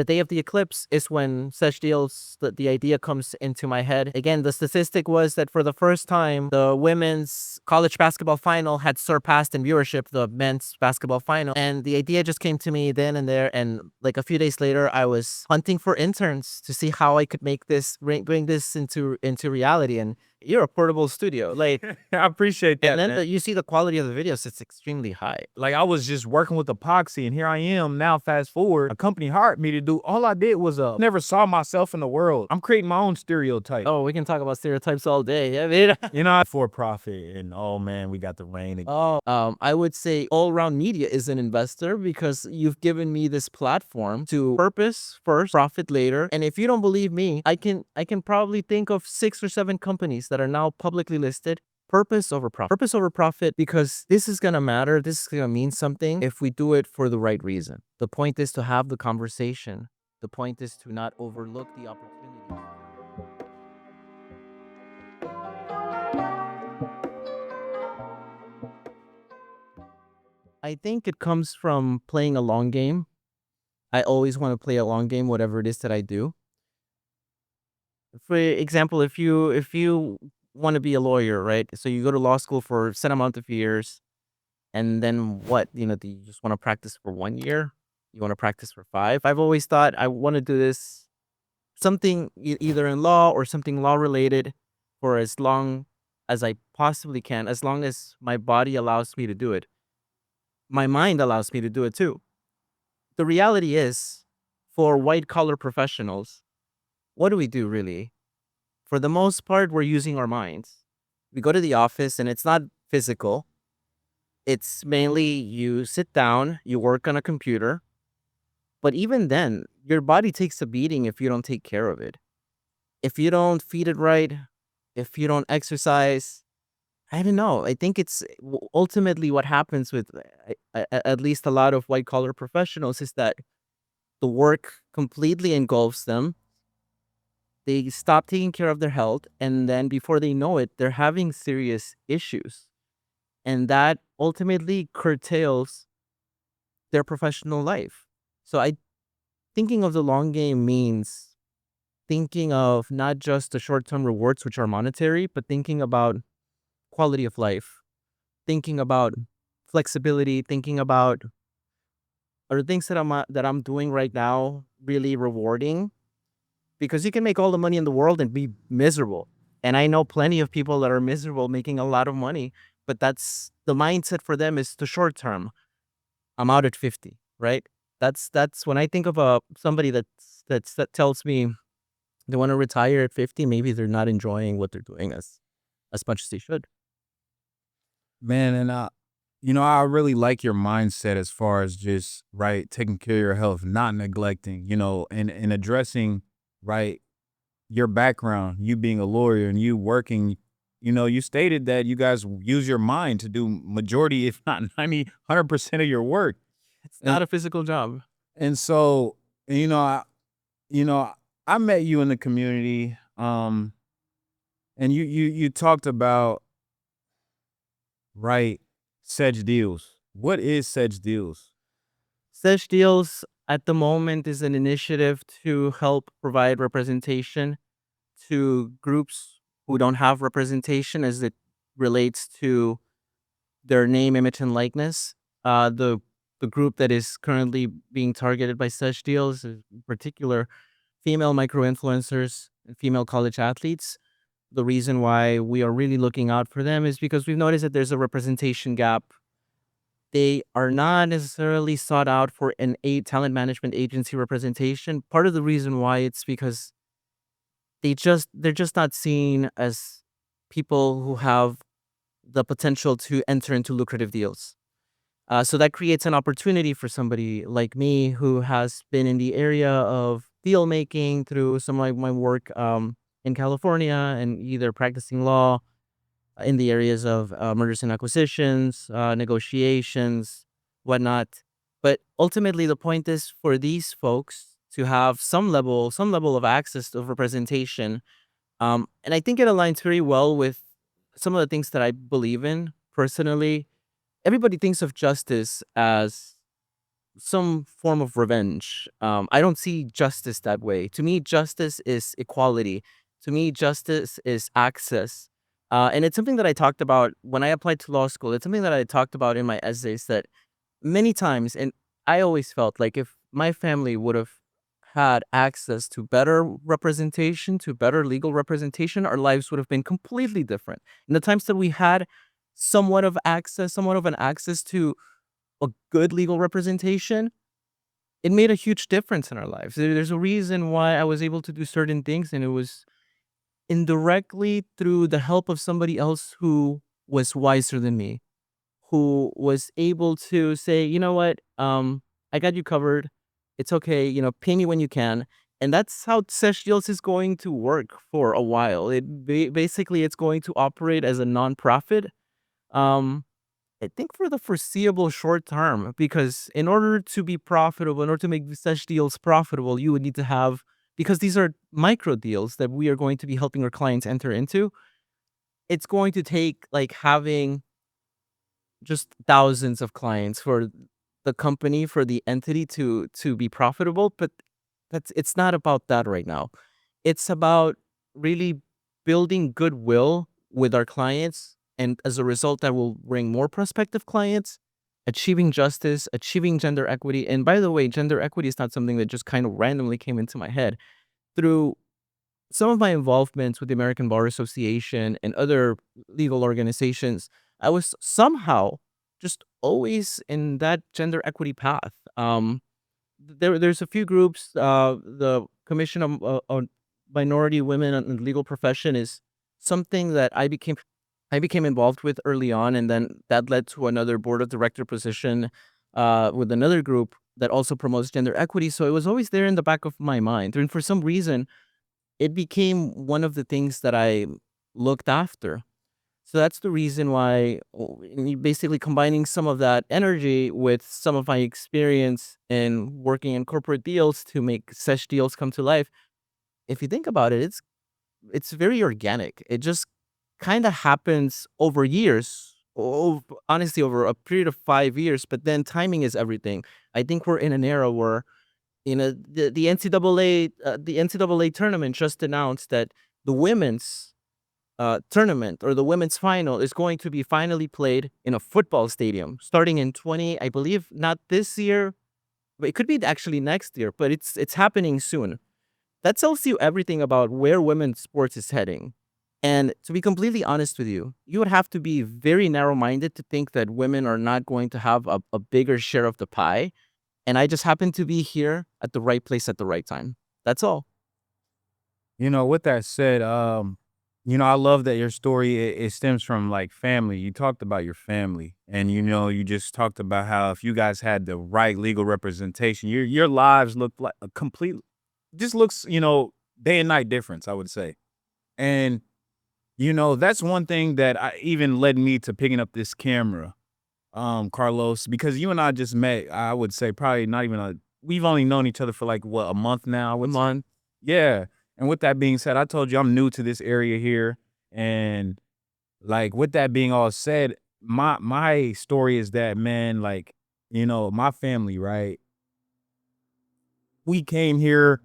The day of the eclipse is when CEJ Deals, the idea comes into my head. Again, the statistic was that for the first time, the women's college basketball final had surpassed in viewership the men's basketball final. And the idea just came to me then and there. And like a few days later, I was hunting for interns to see how I could make this, bring this into reality. And you're a portable studio. Like, I appreciate that, and then man. you see the quality of the videos, it's extremely high. Like, I was just working with epoxy, and here I am now. Fast forward, a company hired me to do. All I did was never saw myself in the world. I'm creating my own stereotype. Oh, we can talk about stereotypes all day. I mean, You know, for profit, and oh man, we got the rain again. I would say All Around Media is an investor because you've given me this platform to purpose first, profit later. And if you don't believe me, I can probably think of 6 or 7 companies that are now publicly listed. Purpose over profit. Purpose over profit, because this is going to matter. This is going to mean something if we do it for the right reason. The point is to have the conversation. The point is to not overlook the opportunity. I think it comes from playing a long game. I always want to play a long game, whatever it is that I do. For example, if you want to be a lawyer, right? So you go to law school for a set amount of years, and then what? Do you just want to practice for 1 year? You want to practice for 5? I've always thought I want to do this something either in law or something law related for as long as I possibly can, as long as my body allows me to do it. My mind allows me to do it too. The reality is, for white collar professionals, what do we do really? For the most part, we're using our minds. We go to the office and it's not physical. It's mainly you sit down, you work on a computer. But even then, your body takes a beating if you don't take care of it. If you don't feed it right, if you don't exercise, I don't know. I think it's ultimately what happens with at least a lot of white collar professionals is that the work completely engulfs them. They stop taking care of their health, and then before they know it, they're having serious issues. And that ultimately curtails their professional life. So I thinking of the long game means thinking of not just the short-term rewards, which are monetary, but thinking about quality of life, thinking about flexibility, thinking about, are the things that I'm doing right now really rewarding? Because you can make all the money in the world and be miserable. And I know plenty of people that are miserable making a lot of money, but that's the mindset for them is the short term. I'm out at 50, right? That's when I think of somebody that tells me they want to retire at 50, maybe they're not enjoying what they're doing as much as they should. Man, and I really like your mindset as far as just right taking care of your health, not neglecting, and addressing right your background, you being a lawyer and you working. You stated that you guys use your mind to do majority, if not 100% of your work. It's And not a physical job. and so, you know, I met you in the community, and you talked about right CEJ Deals. What is CEJ Deals? CEJ Deals at the moment is an initiative to help provide representation to groups who don't have representation as it relates to their name, image, and likeness. The group that is currently being targeted by such deals, in particular, female micro influencers and female college athletes. The reason why we are really looking out for them is because we've noticed that there's a representation gap. They are not necessarily sought out for an a talent management agency representation. Part of the reason why it's because they're just not seen as people who have the potential to enter into lucrative deals. So that creates an opportunity for somebody like me who has been in the area of deal making through some of my work in California and either practicing law in the areas of mergers and acquisitions, negotiations, whatnot. But ultimately, the point is for these folks to have some level of access to representation. And I think it aligns very well with some of the things that I believe in personally. Everybody thinks of justice as some form of revenge. I don't see justice that way. To me, justice is equality. To me, justice is access. And it's something that I talked about when I applied to law school. It's something that I talked about in my essays that many times, and I always felt like if my family would have had access to better representation, to better legal representation, our lives would have been completely different. In the times that we had somewhat of an access to a good legal representation, it made a huge difference in our lives. There's a reason why I was able to do certain things, and it was indirectly through the help of somebody else who was wiser than me, who was able to say, "You know what? I got you covered. It's okay, pay me when you can." And that's how CEJ Deals is going to work for a while. Basically, it's going to operate as a nonprofit. Um, I think for the foreseeable short term, because in order to be profitable, in order to make such deals profitable, you would need to have, because these are micro deals that we are going to be helping our clients enter into. It's going to take like having just thousands of clients for the company, for the entity to be profitable, but it's not about that right now. It's about really building goodwill with our clients, and as a result, that will bring more prospective clients, achieving justice, achieving gender equity. And by the way, gender equity is not something that just kind of randomly came into my head. Through some of my involvements with the American Bar Association and other legal organizations, I was somehow just always in that gender equity path. There's a few groups. The Commission on Minority Women in the Legal Profession is something that I became involved with early on, and then that led to another board of director position with another group that also promotes gender equity. So it was always there in the back of my mind, and for some reason, it became one of the things that I looked after. So that's the reason why basically combining some of that energy with some of my experience in working in corporate deals to make such deals come to life. If you think about it, it's very organic. It just kind of happens over years. Honestly, over a period of 5 years. But then timing is everything. I think we're in an era where the NCAA tournament just announced that the women's tournament or the women's final is going to be finally played in a football stadium starting in 20, I believe, not this year, but it could be actually next year, but it's happening soon. That tells you everything about where women's sports is heading. And to be completely honest with you, you would have to be very narrow minded to think that women are not going to have a bigger share of the pie. And I just happen to be here at the right place at the right time. That's all. With that said, I love that your story it stems from like family. You talked about your family, and you just talked about how if you guys had the right legal representation, your lives look like a complete, just looks day and night difference. I would say, and that's one thing that even led me to picking up this camera, Carlos, because you and I just met. I would say probably not even a. We've only known each other for like what, a month now. I A would say. month. Yeah. And with that being said, I told you I'm new to this area here. And like with that being all said, my story is that, man, like, my family, right? We came here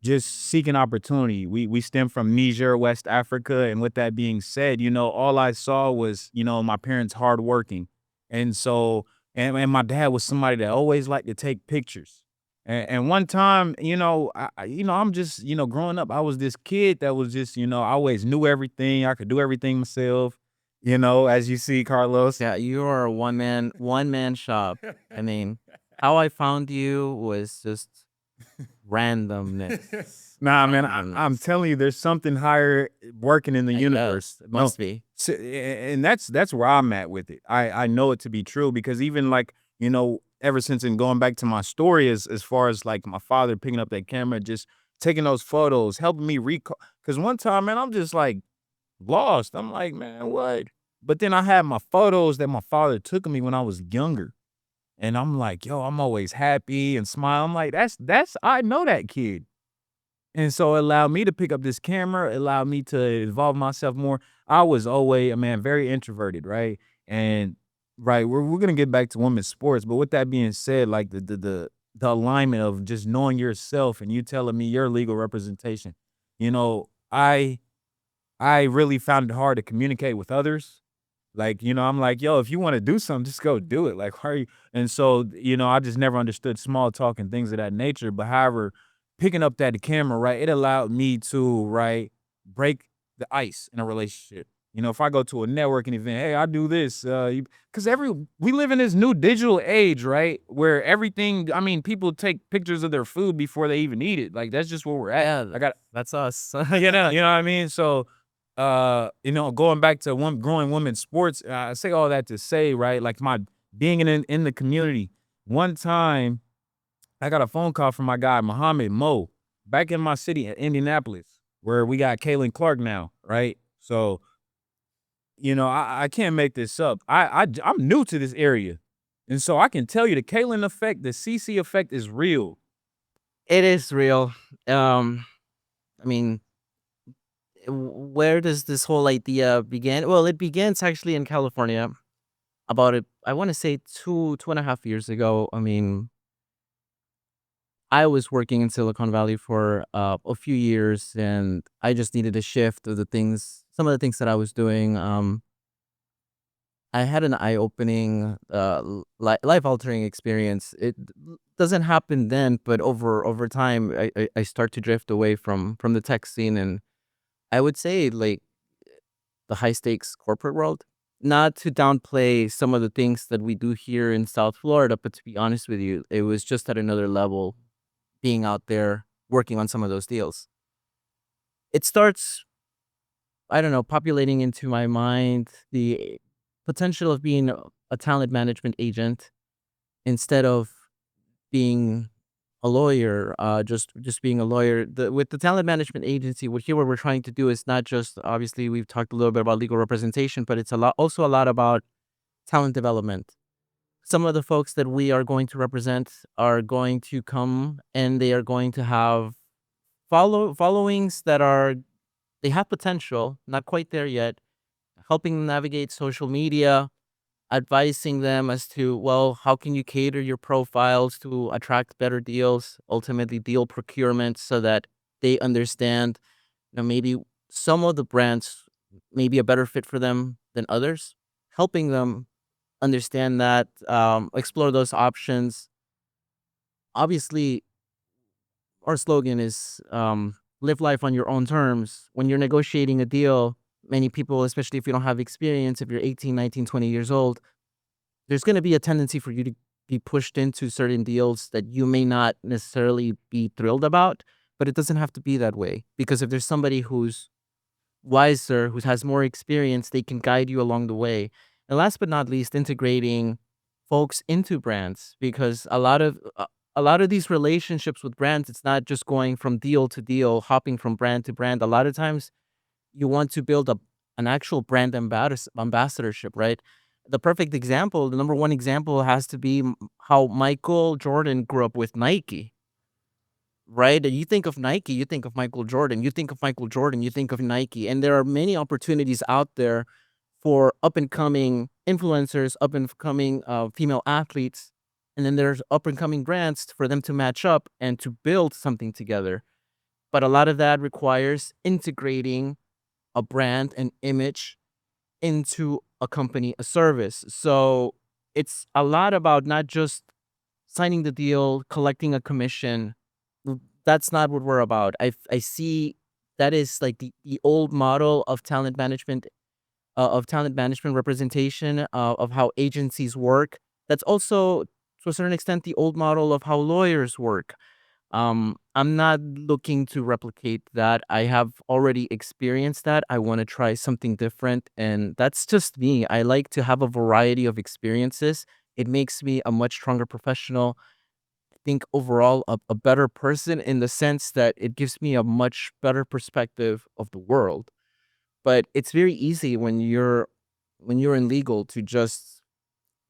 just seeking opportunity. We stem from Niger, West Africa. And with that being said, all I saw was, my parents hardworking. And so, and my dad was somebody that always liked to take pictures. And one time, I'm just, growing up, I was this kid that was just, I always knew everything. I could do everything myself, as you see, Carlos. Yeah, you are a one man shop. I mean, how I found you was just randomness. Nah, man, I'm Randomness. telling you, there's something higher working in the I universe. guess it No, must be. and that's where I'm at with it. I know it to be true because even like ever since and going back to my story as far as like my father picking up that camera, just taking those photos, helping me recall. Because one time, man, I'm just like lost. I'm like, man, what? But then I had my photos that my father took of me when I was younger. And I'm like, yo, I'm always happy and smile. I'm like, that's I know that kid. And so it allowed me to pick up this camera, it allowed me to involve myself more. I was always, man, very introverted, right? And right, we're gonna get back to women's sports, but with that being said, like the alignment of just knowing yourself and you telling me your legal representation, you know, I really found it hard to communicate with others. Like, I'm like, "Yo, if you wanna do something, just go do it." Like, why are you and so, I just never understood small talk and things of that nature, but however, picking up that camera, right, it allowed me to, right, break the ice in a relationship. If I go to a networking event, "Hey, I do this," because we live in this new digital age, right, where everything I mean, people take pictures of their food before they even eat it, like, that's just where we're at. Yeah, I got that's us. you know what I mean? So, going back to growing women's sports, I say all that to say, right? Like my being in the community. One time, I got a phone call from my guy Muhammad Mo back in my city, Indianapolis, where we got Kaylin Clark now, right? So, I can't make this up. I'm new to this area, and so I can tell you the Kaylin effect, the CC effect, is real. It is real. Um, I mean, where does this whole idea begin? Well, it begins actually in California about it. I want to say 2.5 years ago. I mean, I was working in Silicon Valley for a few years, and I just needed a shift of some of the things that I was doing. I had an eye-opening, life-altering experience. Doesn't happen then, but over time, I start to drift away from the tech scene, and I would say like the high stakes corporate world. Not to downplay some of the things that we do here in South Florida, but to be honest with you, it was just at another level being out there working on some of those deals. It starts, I don't know, populating into my mind the potential of being a talent management agent instead of being a lawyer, just being a lawyer. With the talent management agency, what we're trying to do is not just obviously we've talked a little bit about legal representation, but it's a lot about talent development. Some of the folks that we are going to represent are going to come and they are going to have followings that are they have potential, not quite there yet, helping them navigate social media, advising them as to, well, how can you cater your profiles to attract better deals, ultimately deal procurement so that they understand, maybe some of the brands may be a better fit for them than others, helping them understand that, explore those options. Obviously, our slogan is live life on your own terms. When you're negotiating a deal, many people, especially if you don't have experience, if you're 18, 19, 20 years old, there's going to be a tendency for you to be pushed into certain deals that you may not necessarily be thrilled about, but it doesn't have to be that way because if there's somebody who's wiser, who has more experience, they can guide you along the way. And last but not least, integrating folks into brands because a lot of these relationships with brands, it's not just going from deal to deal, hopping from brand to brand. A lot of times you want to build an actual brand ambassadorship, right? The perfect example, the number one example has to be how Michael Jordan grew up with Nike, right? And you think of Nike, you think of Michael Jordan, you think of Michael Jordan, you think of Nike. And there are many opportunities out there for up and coming influencers, up and coming female athletes. And then there's up and coming brands for them to match up and to build something together. But a lot of that requires integrating a brand, an image into a company, a service. So it's a lot about not just signing the deal, collecting a commission. That's not what we're about. I see that is like the old model of talent management representation, of how agencies work. That's also to a certain extent the old model of how lawyers work. I'm not looking to replicate that. I have already experienced that. I want to try something different. And that's just me. I like to have a variety of experiences. It makes me a much stronger professional. I think overall a better person in the sense that it gives me a much better perspective of the world. But it's very easy when you're in legal to just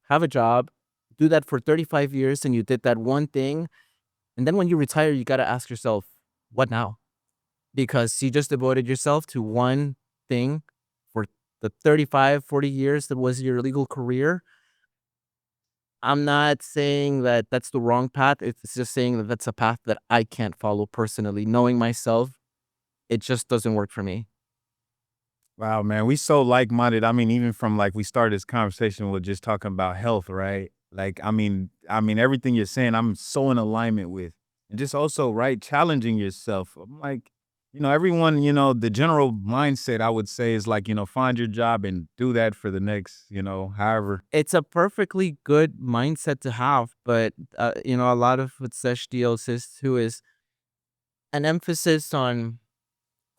have a job, do that for 35 years and you did that one thing and then when you retire, you gotta ask yourself, "What now?" Because you just devoted yourself to one thing for the 35, 40 years that was your legal career. I'm not saying that that's the wrong path. It's just saying that that's a path that I can't follow personally. Knowing myself, it just doesn't work for me. Wow, man, we so like-minded. I mean, even from like we started this conversation with just talking about health, right? Like, I mean, everything you're saying, I'm so in alignment with, and just also, right, challenging yourself. I'm like, everyone, the general mindset I would say is like, find your job and do that for the next, however. It's a perfectly good mindset to have, but a lot of what CEJ Deals is too is an emphasis on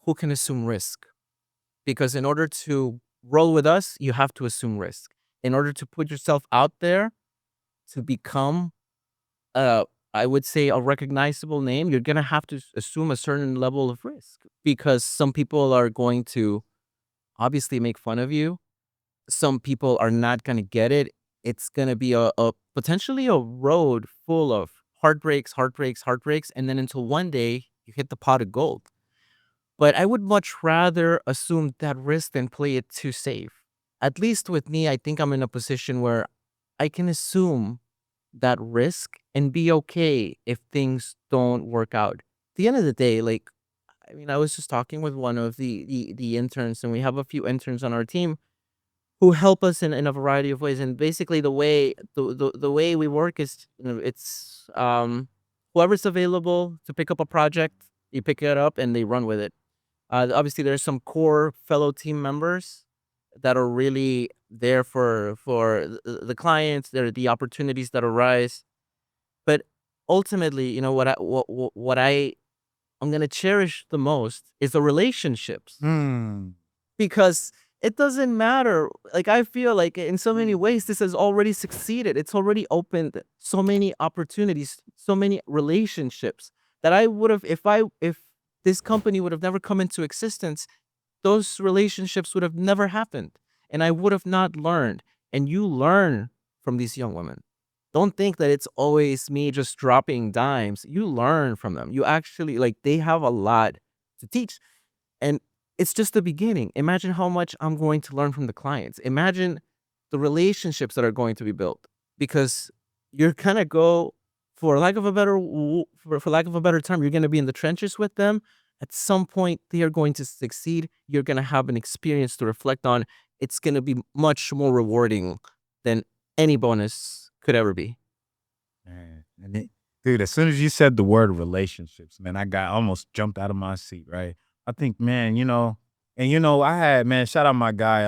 who can assume risk. Because in order to roll with us, you have to assume risk. In order to put yourself out there to become, uh, I would say, a recognizable name, you're gonna have to assume a certain level of risk because some people are going to obviously make fun of you. Some people are not gonna get it. It's gonna be a potentially a road full of heartbreaks, heartbreaks, heartbreaks, and then until one day you hit the pot of gold. But I would much rather assume that risk than play it too safe. At least with me, I think I'm in a position where I can assume that risk and be okay if things don't work out. At the end of the day, like, I mean, I was just talking with one of the interns, and we have a few interns on our team who help us in a variety of ways. And basically, the way we work is, it's whoever's available to pick up a project, you pick it up and they run with it. Obviously, there's some core fellow team members that are really there for the clients. There are the opportunities that arise, but ultimately, what I'm gonna cherish the most is the relationships Hmm. because it doesn't matter. Like I feel like in so many ways, this has already succeeded. It's already opened so many opportunities, so many relationships that I would have if this company would have never come into existence, those relationships would have never happened, and I would have not learned. And you learn from these young women. Don't think that it's always me just dropping dimes. You learn from them. You actually like they have a lot to teach. And it's just the beginning. Imagine how much I'm going to learn from the clients. Imagine the relationships that are going to be built because you're gonna go for lack of a better for lack of a better term, you're gonna be in the trenches with them. At some point, they are going to succeed. You're gonna have an experience to reflect on. It's gonna be much more rewarding than any bonus could ever be. Man, dude, as soon as you said the word relationships, man, I got almost jumped out of my seat, right? I think, man, and I had, man, shout out my guy,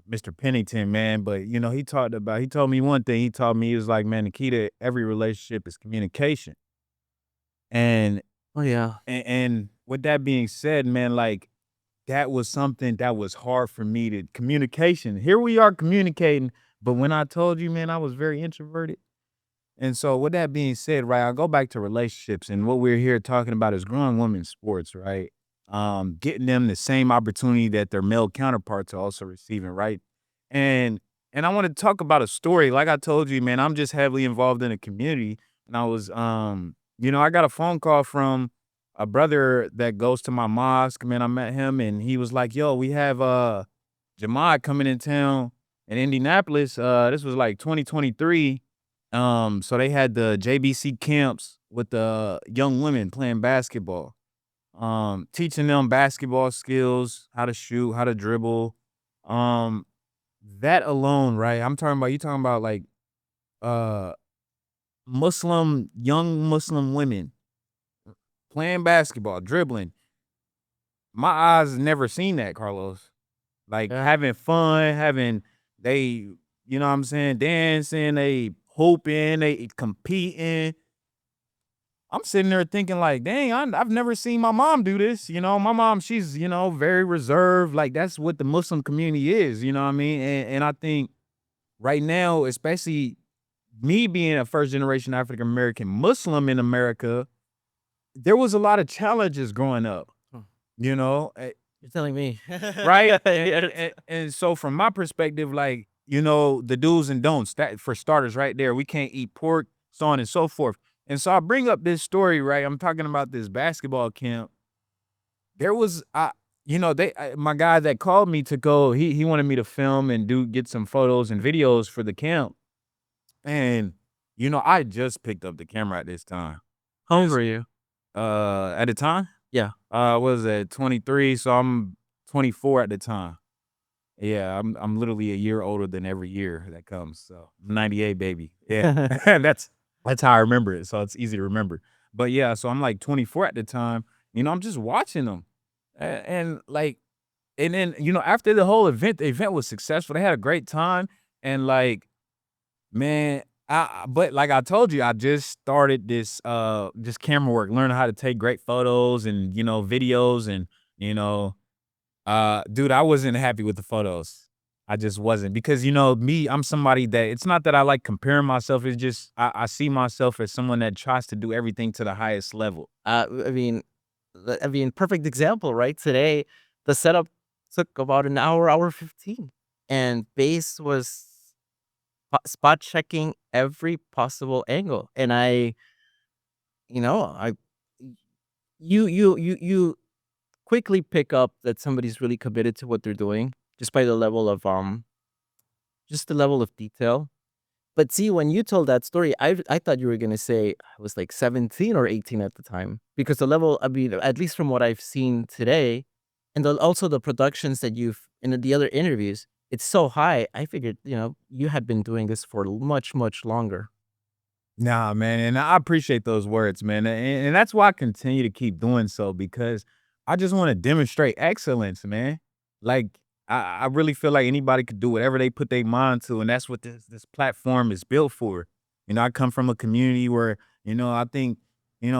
Mr. Pennington, man. But he told me one thing. He told me he was like, man, the key to every relationship is communication. And Oh yeah. and with that being said, man, like that was something that was hard for me to communication. Here we are communicating, but when I told you, man, I was very introverted. And so with that being said, right, I'll go back to relationships and what we're here talking about is growing women's sports, right? Getting them the same opportunity that their male counterparts are also receiving, right? And and I want to talk about a story. Like I told you, man, I'm just heavily involved in the community. And I was I got a phone call from a brother that goes to my mosque. Man, I met him and he was like, yo, we have Jamaat coming in town in Indianapolis. This was like 2023. So they had the JBC camps with the young women playing basketball, teaching them basketball skills, how to shoot, how to dribble. Um, that alone, right? You talking about like uh young Muslim women playing basketball, dribbling. My eyes never seen that, Carlos. Like Yeah. having fun, they, you know what I'm saying, dancing, they hooping, they competing. I'm sitting there thinking like, dang, I've never seen my mom do this. My mom, she's, very reserved. Like that's what the Muslim community is, you know what I mean? And I think right now, especially me being a first generation African American Muslim in America, there was a lot of challenges growing up, Hmm. you know, You're telling me. right? And so from my perspective, like, the do's and don'ts, that for starters right there, we can't eat pork, so on and so forth. And so I bring up this story, right? I'm talking about this basketball camp. There was, my guy that called me to go, he wanted me to film and get some photos and videos for the camp. And I just picked up the camera at this time. How old Just were you? at the time, Yeah. was at 23, so I'm 24 at the time. Yeah, I'm literally a year older than every year that comes. So I'm 98, baby. Yeah. That's how I remember it. So it's easy to remember. But yeah, so I'm like 24 at the time. I'm just watching them. And like, and then, after the whole event, the event was successful. They had a great time. And like, man, but like I told you, I just started this camera work, learning how to take great photos and, videos and, you know, dude, I wasn't happy with the photos. I just wasn't because me, I'm somebody that it's not that I like comparing myself. It's just I see myself as someone that tries to do everything to the highest level. I mean, perfect example, right? Today, the setup took about an hour, hour 15, and base was spot checking every possible angle. And you know, I, you quickly pick up that somebody's really committed to what they're doing just by the level of just the level of detail. But see, when you told that story, I thought you were gonna say I was like 17 or 18 at the time, because the level, I mean, at least from what I've seen today, and also the productions that you've in the other interviews, it's so high. I figured, you had been doing this for much, much longer. Nah, man, and I appreciate those words, man, and that's why I continue to keep doing so because I just want to demonstrate excellence, man. Like I really feel like anybody could do whatever they put their mind to, and that's what this platform is built for. I come from a community where I think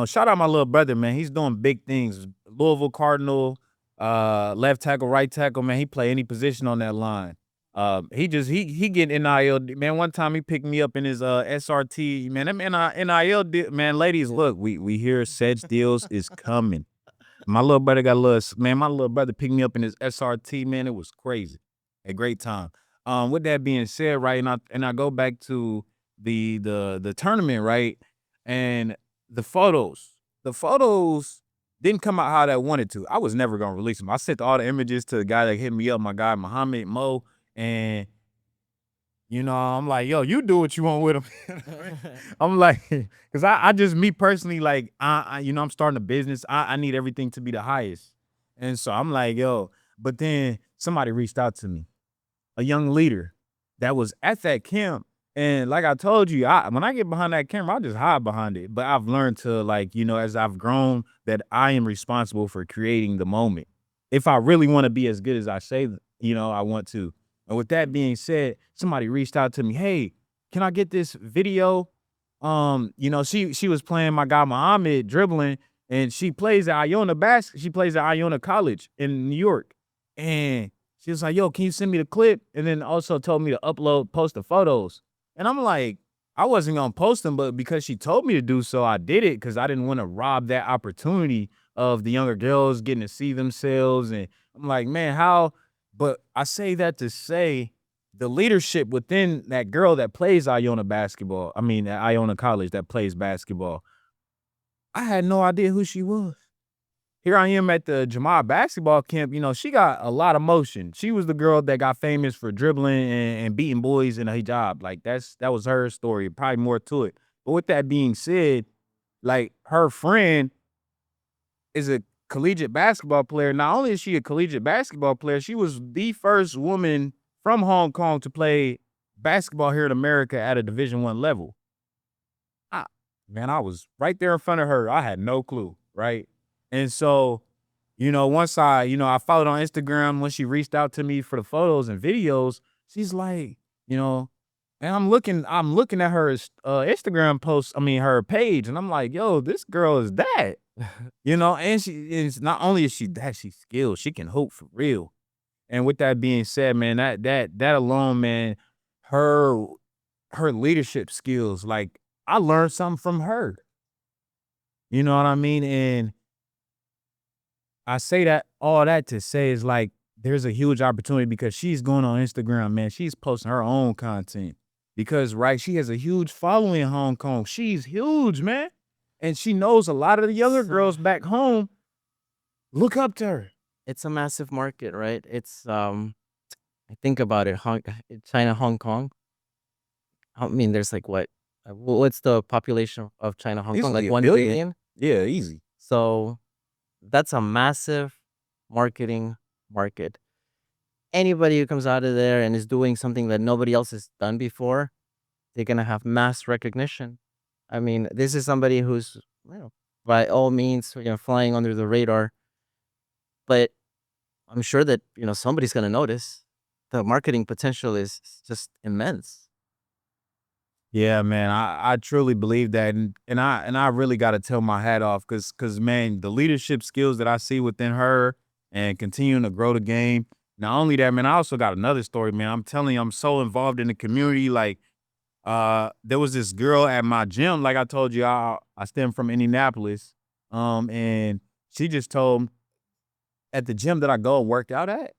shout out my little brother, man. He's doing big things. Louisville Cardinal, left tackle, right tackle, man. He play any position on that line. He getting NIL, man. One time he picked me up in his SRT, man. Them NIL man, ladies, look, we hear CEJ Deals is coming. My little brother got a little man. My little brother picked me up in his SRT, man. It was crazy, a great time. With that being said, right, and I go back to the tournament, right, and the photos didn't come out how I wanted to. I was never gonna release them. I sent all the images to the guy that hit me up, my guy Muhammad Mo, and I'm like, yo, you do what you want with them. I'm like, because I just me personally, like, I'm starting a business. I need everything to be the highest. And so I'm like, yo, but then somebody reached out to me, a young leader that was at that camp. And like I told you, when I get behind that camera, I just hide behind it. But I've learned to, like, as I've grown, that I am responsible for creating the moment. If I really want to be as good as I say, I want to. And with that being said, somebody reached out to me, hey, can I get this video? She was playing my guy Muhammad dribbling, and she plays at Iona College in New York. And she was like, yo, can you send me the clip? And then also told me to post the photos. And I'm like, I wasn't gonna post them, but because she told me to do so, I did it because I didn't want to rob that opportunity of the younger girls getting to see themselves. And I'm like, man, how? But I say that to say the leadership within that girl that plays Iona basketball, I mean, at Iona College that plays basketball, I had no idea who she was. Here I am at the Jamal basketball camp. She got a lot of motion. She was the girl that got famous for dribbling and beating boys in a hijab. Like that was her story. Probably more to it. But with that being said, like her friend is a collegiate basketball player. Not only is she a collegiate basketball player, she was the first woman from Hong Kong to play basketball here in America at a Division I level. I, man, I was right there in front of her. I had no clue, right? And so, once I followed on Instagram, when she reached out to me for the photos and videos, she's like, you know, and I'm looking at her Instagram post, I mean her page, and I'm like, yo, this girl is that. And she is not only is she that, she's skilled. She can hoop for real. And with that being said, man, that alone, man, her her leadership skills, like I learned something from her. You know what I mean? And I say that all that to say is like there's a huge opportunity because she's going on Instagram, man. She's posting her own content because right, she has a huge following in Hong Kong. She's huge, man. And she knows a lot of the younger girls back home look up to her. It's a massive market, right? I think about it, China, Hong Kong. I mean, there's like what? What's the population of China, Hong Kong? Like Easily a 1 billion. billion. Yeah, easy. So that's a massive marketing market. Anybody who comes out of there and is doing something that nobody else has done before, they're gonna have mass recognition. I mean, this is somebody who's, you know, by all means, flying under the radar, but I'm sure that, somebody's gonna notice. The marketing potential is just immense. Yeah, man, I truly believe that, and I really got to tell my hat off, cause man, the leadership skills that I see within her and continuing to grow the game. Not only that, man, I also got another story, man. I'm telling you, I'm so involved in the community. Like, there was this girl at my gym. Like I told you, I stem from Indianapolis, and she just told at the gym that I go and work out at,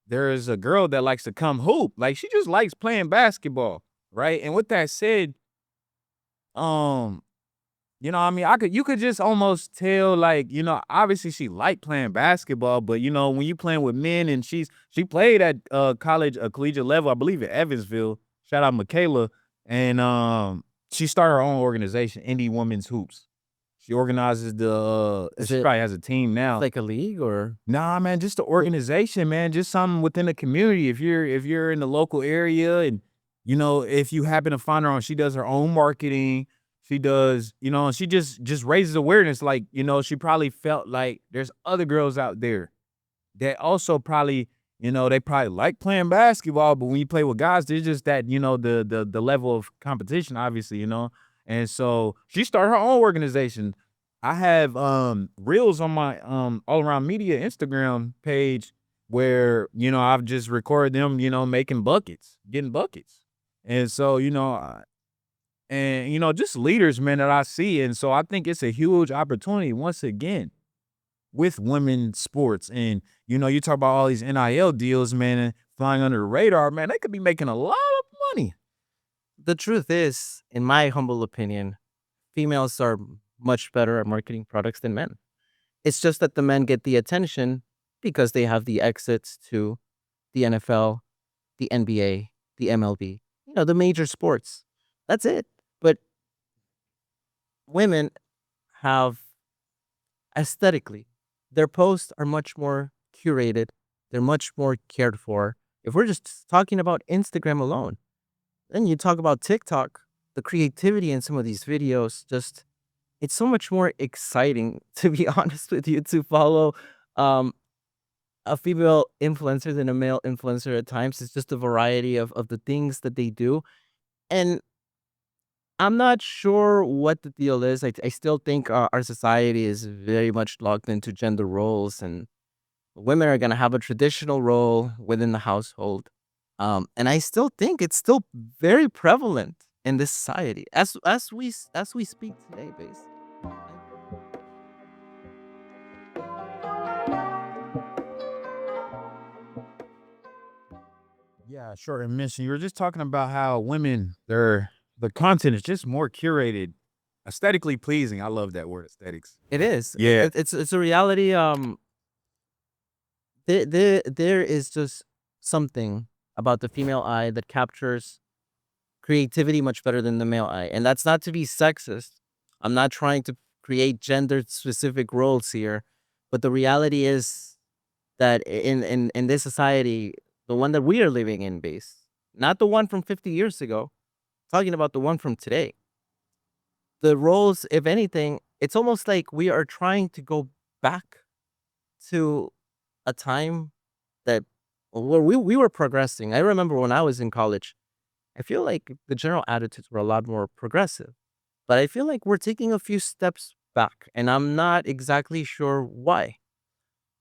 there is a girl that likes to come hoop. Like she just likes playing basketball, right? And with that said, um, I mean, you could just almost tell, like, obviously she liked playing basketball, but when you playing with men and she played at college, collegiate level, I believe at Evansville. Shout out Michaela. And she started her own organization, Indie Women's Hoops. She organizes Is she it probably has a team now. like a league or? Nah, man, just the organization, man, just something within the community. If you're in the local area and if you happen to find her on, she does her own marketing. She does, and she just raises awareness. Like, she probably felt like there's other girls out there that also probably, they probably like playing basketball, but when you play with guys, there's just that, the level of competition, obviously. And so she started her own organization. I have reels on my all around media Instagram page where, I've just recorded them, making buckets, getting buckets. And so, just leaders, man, that I see. And so I think it's a huge opportunity once again with women's sports. And, you talk about all these NIL deals, man, and flying under the radar, man, they could be making a lot of money. The truth is, in my humble opinion, females are much better at marketing products than men. It's just that the men get the attention because they have the exits to the NFL, the NBA, the MLB, the major sports. That's it. But women have aesthetically, their posts are much more curated, they're much more cared for. If we're just talking about Instagram alone, then you talk about TikTok, the creativity in some of these videos, just it's so much more exciting, to be honest with you, to follow um, a female influencer than a male influencer at times. It's just a variety of the things that they do. And I'm not sure what the deal is. I still think our society is very much locked into gender roles, and women are going to have a traditional role within the household. And I still think it's still very prevalent in this society as we speak today, base. Yeah, sure. And mention you were just talking about how women, the content is just more curated, aesthetically pleasing. I love that word, aesthetics. It is. Yeah. It's a reality. There is just something about the female eye that captures creativity much better than the male eye, and that's not to be sexist. I'm not trying to create gender specific roles here, but the reality is that in this society, the one that we are living in, base, not the one from 50 years ago, talking about the one from today. The roles, if anything, it's almost like we are trying to go back to a time that where we were progressing. I remember when I was in college, I feel like the general attitudes were a lot more progressive, but I feel like we're taking a few steps back, and I'm not exactly sure why.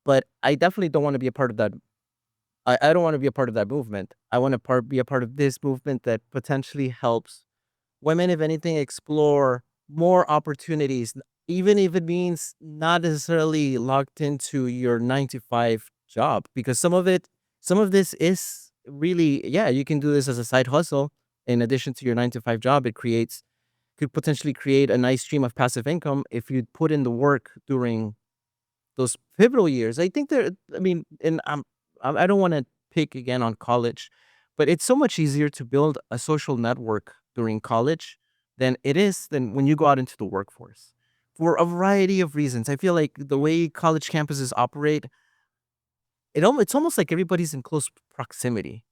But I definitely don't want to be a part of that. I don't want to be a part of that movement. I want to be a part of this movement that potentially helps women, if anything, explore more opportunities, even if it means not necessarily locked into your 9 to 5 job, because some of this is really, yeah, you can do this as a side hustle in addition to your 9 to 5 job. Could potentially create a nice stream of passive income if you put in the work during those pivotal years. I think I mean, and I don't want to pick again on college, but it's so much easier to build a social network during college than it is than when you go out into the workforce. For a variety of reasons. I feel like the way college campuses operate, it's almost like everybody's in close proximity.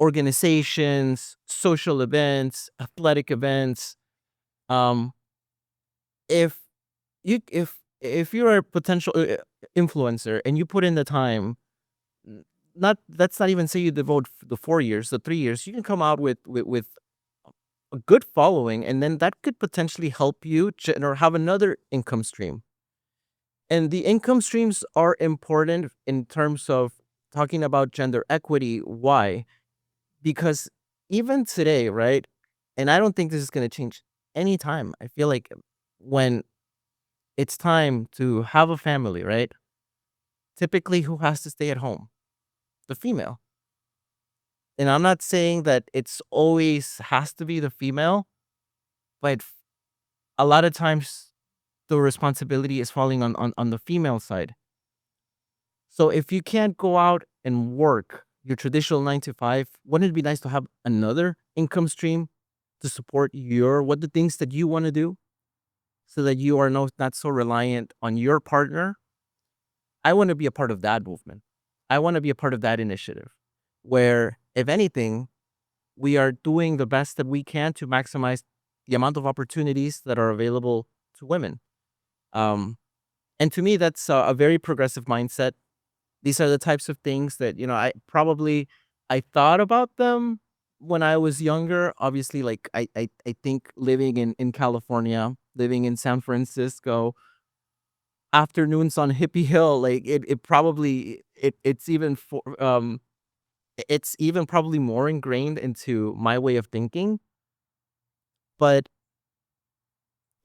Organizations, social events, athletic events. Um, if if you're a potential influencer and you put in the time, not let's not even say you devote the 4 years, the 3 years, you can come out with a good following, and then that could potentially help you or have another income stream. And the income streams are important in terms of talking about gender equity. Why? Because even today, right? And I don't think this is going to change anytime. I feel like when it's time to have a family, right? Typically, who has to stay at home? The female. And I'm not saying that it's always has to be the female, but a lot of times the responsibility is falling on the female side. So if you can't go out and work your traditional 9 to 5, wouldn't it be nice to have another income stream to support what the things that you want to do so that you are not so reliant on your partner? I want to be a part of that movement. I want to be a part of that initiative where, if anything, we are doing the best that we can to maximize the amount of opportunities that are available to women. Um, and to me, that's a very progressive mindset. These are the types of things that, I thought about them when I was younger. Obviously, like I think living in California, living in San Francisco, afternoons on Hippie Hill, like it probably it's even probably more ingrained into my way of thinking, but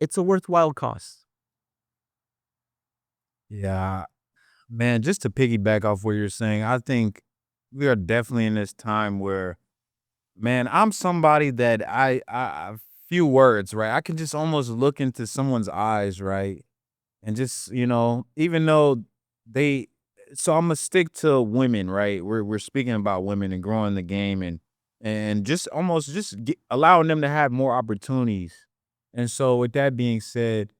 it's a worthwhile cause. Yeah, man, just to piggyback off what you're saying, I think we are definitely in this time where, man, I'm somebody that few words, right? I can just almost look into someone's eyes, right? And just, even though they so I'm gonna stick to women, right? We're speaking about women and growing the game, and just almost just allowing them to have more opportunities. And so with that being said,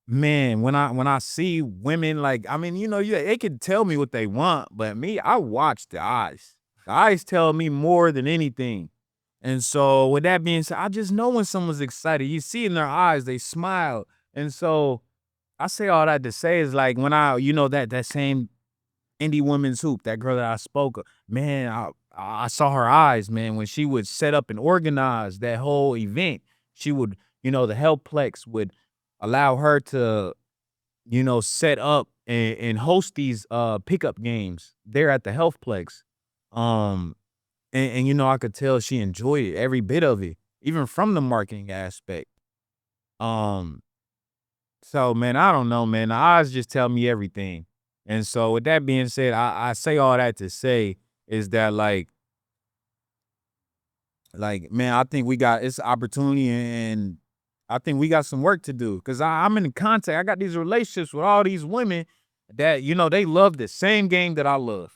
man, when I see women, like, I mean, they can tell me what they want, but me, I watch the eyes. The eyes tell me more than anything. And so with that being said, I just know when someone's excited. You see in their eyes, they smile. And so I say all that to say is, like, when that same indie women's hoop, that girl that I spoke of, man, I saw her eyes, man, when she would set up and organize that whole event. She would, the Helpplex would allow her to, set up and host these pickup games there at the Healthplex. Um, and I could tell she enjoyed it, every bit of it, even from the marketing aspect. Um, so, man, I don't know, man. The eyes just tell me everything. And so with that being said, I say all that to say is that, man, I think we got it's opportunity, and I think we got some work to do, because I'm in contact. I got these relationships with all these women that, they love the same game that I love.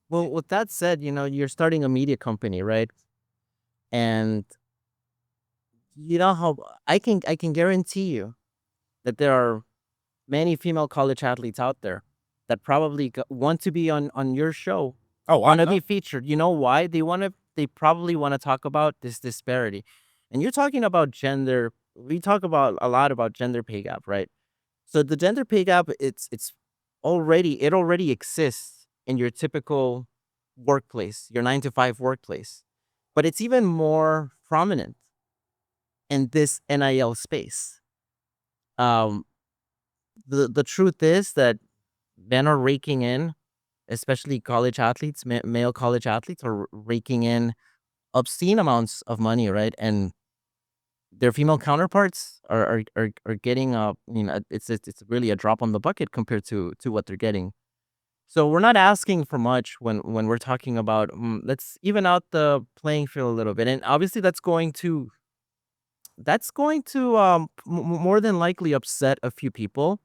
Well, with that said, you're starting a media company, right? And you know how I can guarantee you that there are many female college athletes out there that probably want to be on your show, Oh, I want to know. be featured. You know why? They probably want to talk about this disparity. And you're talking about gender. We talk about a lot about gender pay gap, right? So the gender pay gap, it already exists in your typical workplace, your 9 to 5 workplace. But it's even more prominent in this NIL space. Um, the truth is that men are raking in, especially college athletes, male college athletes are raking in obscene amounts of money, right? And their female counterparts are getting it's really a drop on the bucket compared to what they're getting. So we're not asking for much when we're talking about, let's even out the playing field a little bit, and obviously that's going to more than likely upset a few people.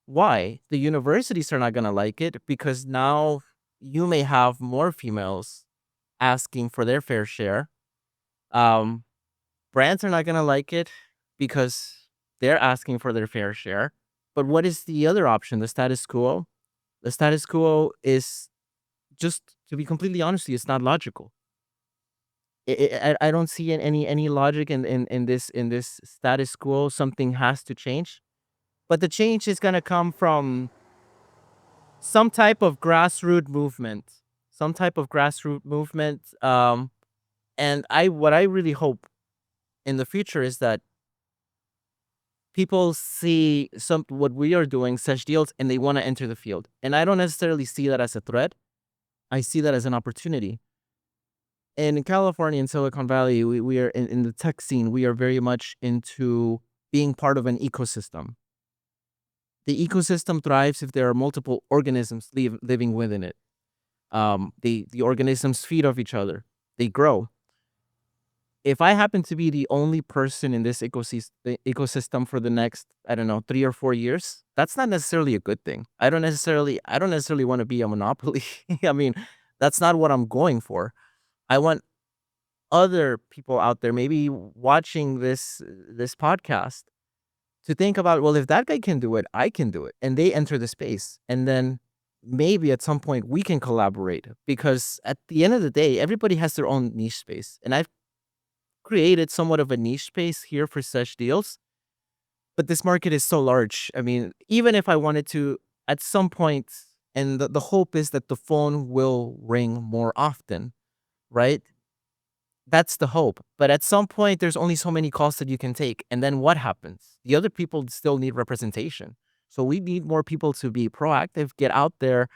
Why? The universities are not gonna like it because now you may have more females asking for their fair share, Um, Brands are not gonna like it because they're asking for their fair share. But what is the other option? The status quo. The status quo is, just to be completely honest with you, it's not logical. I don't see any logic in this status quo. Something has to change, but the change is gonna come from some type of grassroots movement, some type of grassroots movement. And what I really hope in the future is that people see some what we are doing, such deals, and they want to enter the field. And I don't necessarily see that as a threat. I see that as an opportunity. And in California, in Silicon Valley, we are in the tech scene. We are very much into being part of an ecosystem. The ecosystem thrives if there are multiple organisms living within it. The organisms feed off each other. They grow. If I happen to be the only person in this ecosystem for the next, I don't know, 3 or 4 years, that's not necessarily a good thing. I don't necessarily want to be a monopoly. I mean, that's not what I'm going for. I want other people out there, maybe watching this podcast, to think about, well, if that guy can do it, I can do it, and they enter the space, and then maybe at some point we can collaborate, because at the end of the day, everybody has their own niche space, and I've created somewhat of a niche space here for such deals. But this market is so large. I mean, even if I wanted to, at some point, and the hope is that the phone will ring more often, right? That's the hope. But at some point, there's only so many calls that you can take. And then what happens? The other people still need representation. So we need more people to be proactive, get out there,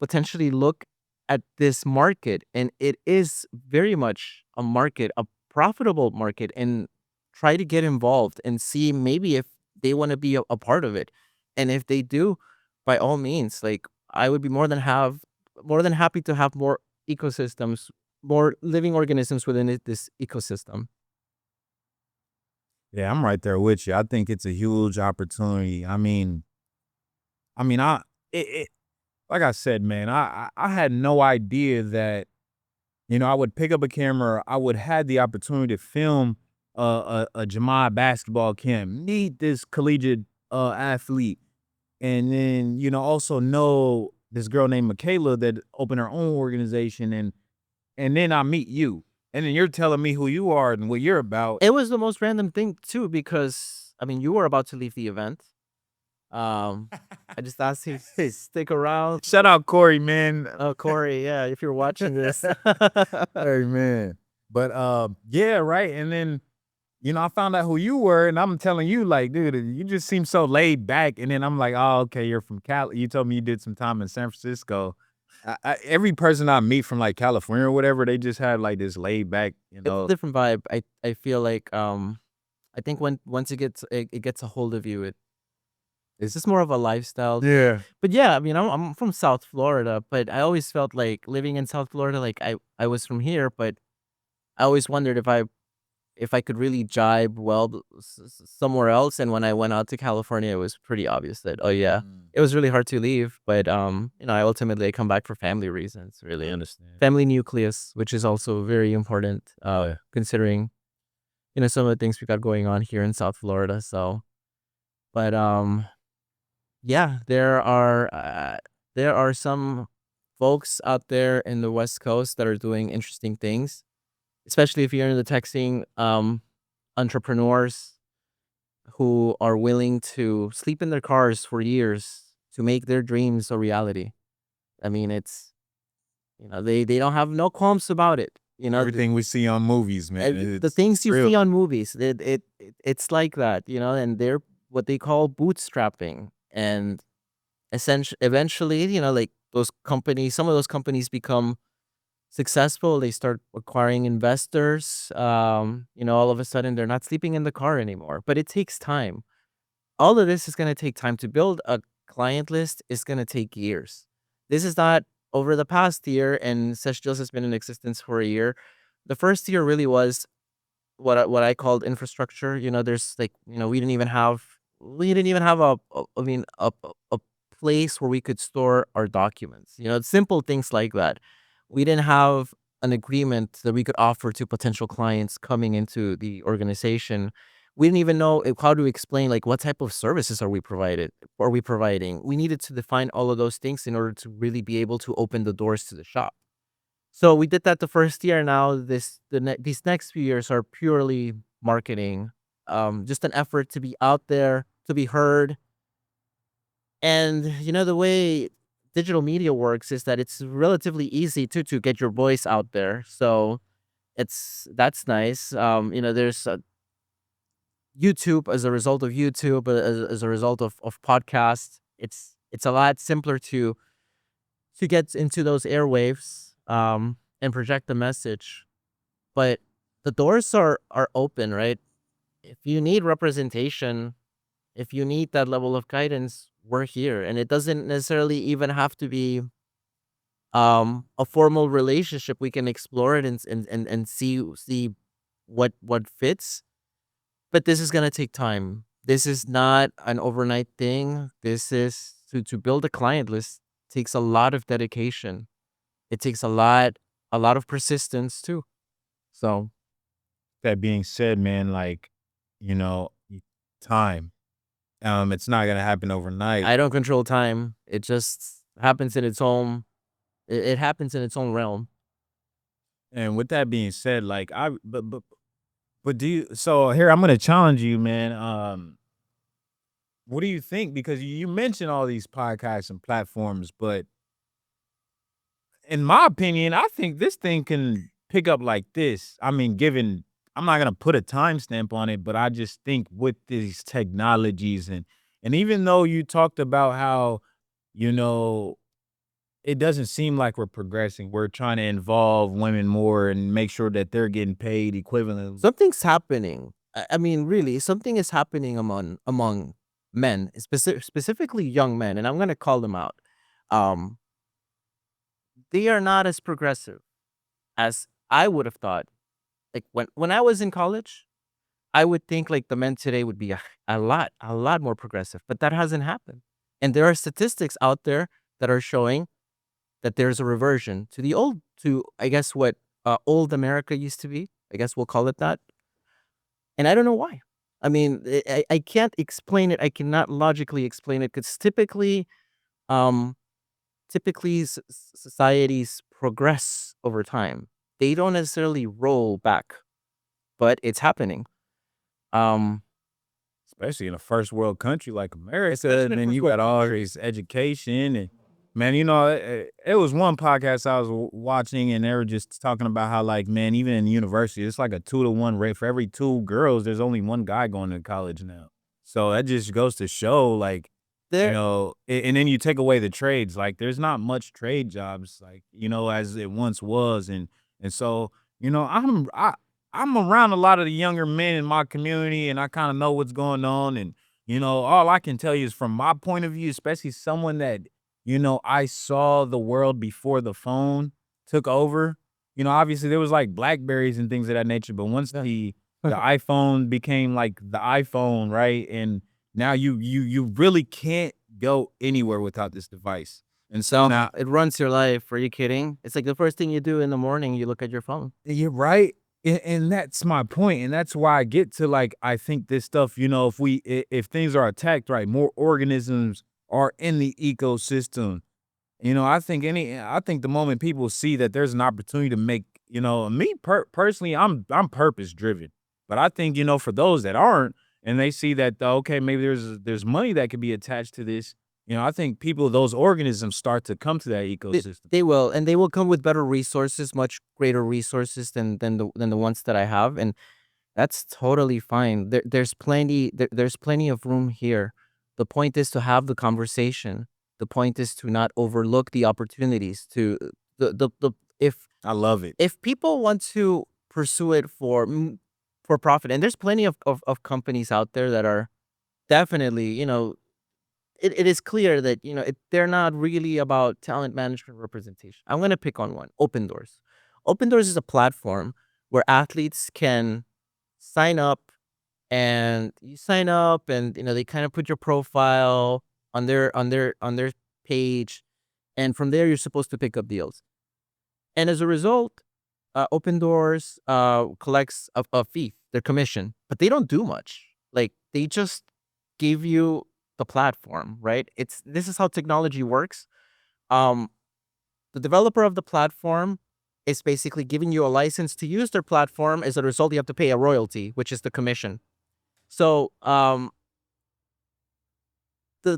potentially look at this market. And it is very much a market, a profitable market, and try to get involved and see maybe if they want to be a part of it. And if they do, by all means, like, I would be more than happy to have more ecosystems, more living organisms within this ecosystem. Yeah, I'm right there with you. I think it's a huge opportunity. I mean, I it like I said, man, I had no idea that, I would pick up a camera, I would have the opportunity to film a Jamai basketball camp, meet this collegiate athlete, and then, also know this girl named Michaela that opened her own organization, and then I meet you. And then you're telling me who you are and what you're about. It was the most random thing too, because I mean, you were about to leave the event. Um, I just asked you to stick around. Shout out Corey, man. Oh, Corey, yeah, if you're watching this. Hey, man. But yeah, right. And then, I found out who you were, and I'm telling you, like, dude, you just seem so laid back. And then I'm like, oh, okay, you're from Cali. You told me you did some time in San Francisco. Every person I meet from like California or whatever, they just had like this laid back, It's a different vibe. I feel like, I think once it gets a hold of you, it's just more of a lifestyle. Yeah. But yeah, I mean, I'm from South Florida, but I always felt like living in South Florida, like I was from here, but I always wondered if I could really jibe well somewhere else. And when I went out to California, it was pretty obvious that, oh yeah, it was really hard to leave. But I ultimately come back for family reasons, I really. understand. Family nucleus, which is also very important, Yeah. considering, some of the things we got going on here in South Florida. So, but yeah, there are some folks out there in the West Coast that are doing interesting things, especially if you're in the tech scene. Entrepreneurs who are willing to sleep in their cars for years to make their dreams a reality. I mean, they don't have no qualms about it. Everything we see on movies, man, The it's things you real. see on movies, it's like that, and they're what they call bootstrapping. And eventually, like, some of those companies become successful. They start acquiring investors. All of a sudden they're not sleeping in the car anymore. But it takes time. All of this is going to take time to build a client list. Is going to take years. This is not over the past year, and Sesh Deals has been in existence for a year. The first year really was what I called infrastructure. There's like, we didn't even have I mean, a place where we could store our documents. Simple things like that. We didn't have an agreement that we could offer to potential clients coming into the organization. We didn't even know how to explain like what type of services are we providing. We needed to define all of those things in order to really be able to open the doors to the shop. So we did that the first year. Now these next few years are purely marketing, just an effort to be out there, to be heard. And the way digital media works is that it's relatively easy to get your voice out there. So that's nice. There's YouTube, as a result of YouTube, as a result of podcasts. It's a lot simpler to get into those airwaves, and project the message. But the doors are open, right? If you need representation, if you need that level of guidance, we're here. And it doesn't necessarily even have to be a formal relationship. We can explore it and see what fits. But this is gonna take time. This is not an overnight thing. This is to build a client list takes a lot of dedication. It takes a lot of persistence too. So That being said, man, like, you know, time. It's not gonna happen overnight. I don't control time. It just happens in its own it happens in its own realm. And with that being said, like but do you so here I'm gonna challenge you, man. What do you think? Because you mentioned all these podcasts and platforms, but in my opinion, I think this thing can pick up like this. I mean, given I'm not gonna put a timestamp on it, but I just think with these technologies and even though you talked about how, you know, it doesn't seem like we're progressing. We're trying to involve women more and make sure that they're getting paid equivalent. Something's happening. I mean, really, something is happening among men, specifically young men, and I'm gonna call them out. Um, they are not as progressive as I would have thought. Like when I was in college, I would think like the men today would be a lot more progressive, but that hasn't happened. And there are statistics out there that are showing that there's a reversion to I guess what old America used to be. I guess we'll call it that. And I don't know why. I mean, I can't explain it. I cannot logically explain it because um, typically societies progress over time. They don't necessarily roll back, but it's happening. Um, Especially in a first world country like America, Especially and in a then first you world got all country. this education and man, it was one podcast I was watching, and they were just talking about how like man, even in university, it's like a 2-to-1 rate for every two girls. There's only one guy going to college now, so that just goes to show like There, and then you take away the trades, like there's not much trade jobs like as it once was, and so I'm around a lot of the younger men in my community, and I kind of know what's going on. And, all I can tell you is from my point of view, especially someone that, I saw the world before the phone took over. Obviously there was like Blackberries and things of that nature, but once yeah. the iPhone became like the iPhone, right? And now you really can't go anywhere without this device. And so So now it runs your life. Are you kidding? It's like the first thing you do in the morning, you look at your phone. you're right. And that's my point, and that's why I get to, like, I think this stuff, if things are attacked, right, more organisms are in the ecosystem. I think the moment people see that there's an opportunity to make, me personally, I'm purpose driven. But I think, for those that aren't and they see that, okay, maybe there's money that could be attached to this, I think those organisms start to come to that They, ecosystem. they will, and they will come with better resources, much greater resources than the ones that I have, and that's totally fine. There's plenty of room here. The point is to have the conversation. The point is to not overlook the opportunities. To the I love it. if people want to pursue it for profit, and there's plenty of companies out there that are definitely, it is clear that they're not really about talent management representation. I'm going to pick on one: Open Doors. Open Doors is a platform where athletes can sign up, and you sign up, and they kind of put your profile on their page, and from there you're supposed to pick up deals. And as a result, Open Doors collects a fee, their commission, but they don't do much. Like they just give you the platform, right? This is how technology works. Um, the developer of the platform is basically giving you a license to use their platform. As a result, you have to pay a royalty, which is the commission. So